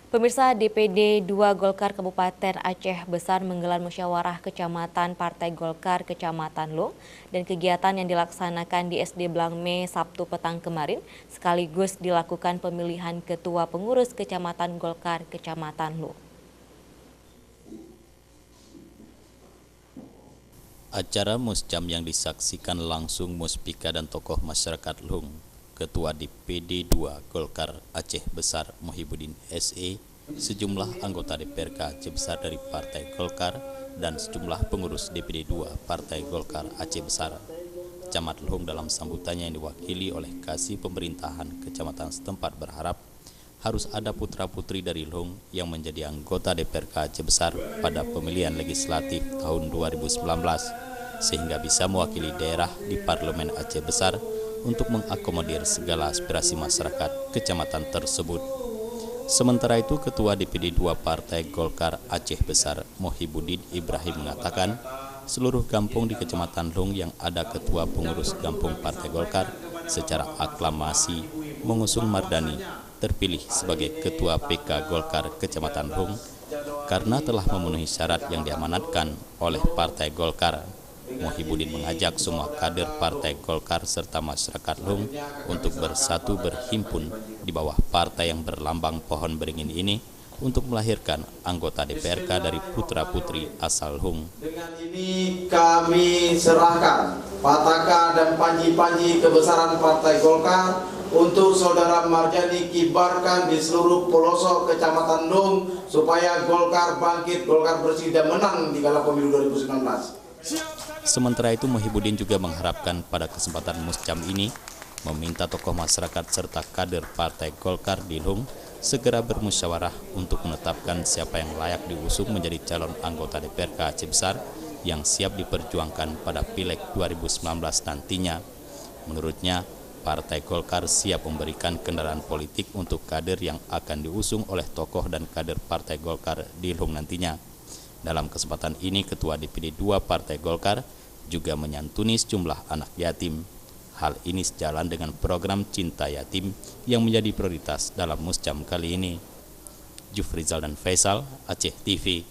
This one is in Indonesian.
Pemirsa, DPD 2 Golkar Kabupaten Aceh Besar menggelar musyawarah kecamatan Partai Golkar Kecamatan Lung dan kegiatan yang dilaksanakan di SD Blangme Sabtu petang kemarin sekaligus dilakukan pemilihan ketua pengurus Kecamatan Golkar Kecamatan Lung. Acara musjam yang disaksikan langsung muspika dan tokoh masyarakat Lung, Ketua DPD 2 Golkar Aceh Besar Muhyiddin SE, sejumlah anggota DPRK Aceh Besar dari Partai Golkar, dan sejumlah pengurus DPD 2 Partai Golkar Aceh Besar. Camat Lung dalam sambutannya yang diwakili oleh Kasih Pemerintahan Kecamatan setempat berharap harus ada putra-putri dari Lung yang menjadi anggota DPRK Aceh Besar pada pemilihan legislatif tahun 2019, sehingga bisa mewakili daerah di Parlemen Aceh Besar untuk mengakomodir segala aspirasi masyarakat kecamatan tersebut. Sementara itu, Ketua DPD 2 Partai Golkar Aceh Besar Muhyiddin Ibrahim mengatakan seluruh kampung di Kecamatan Lung yang ada ketua pengurus kampung Partai Golkar secara aklamasi mengusung Mardani terpilih sebagai Ketua PK Golkar Kecamatan Lung karena telah memenuhi syarat yang diamanatkan oleh Partai Golkar. Muhyiddin mengajak semua kader Partai Golkar serta masyarakat Lung untuk bersatu berhimpun di bawah partai yang berlambang pohon beringin ini untuk melahirkan anggota DPRK dari putra-putri asal Lung. Dengan ini kami serahkan pataka dan panji-panji kebesaran Partai Golkar untuk Saudara Marjani kibarkan di seluruh pelosok Kecamatan Lung supaya Golkar bangkit, Golkar bersih dan menang di kala pemilu 2019. Sementara itu, Muhyiddin juga mengharapkan pada kesempatan musjam ini meminta tokoh masyarakat serta kader Partai Golkar di Lung segera bermusyawarah untuk menetapkan siapa yang layak diusung menjadi calon anggota DPRK Aceh Besar yang siap diperjuangkan pada Pileg 2019 nantinya. Menurutnya, Partai Golkar siap memberikan kendaraan politik untuk kader yang akan diusung oleh tokoh dan kader Partai Golkar di Lung nantinya. Dalam kesempatan ini, Ketua DPD 2 Partai Golkar juga menyantuni sejumlah anak yatim. Hal ini sejalan dengan program Cinta Yatim yang menjadi prioritas dalam musjam kali ini. Jufrizal dan Faisal, Aceh TV.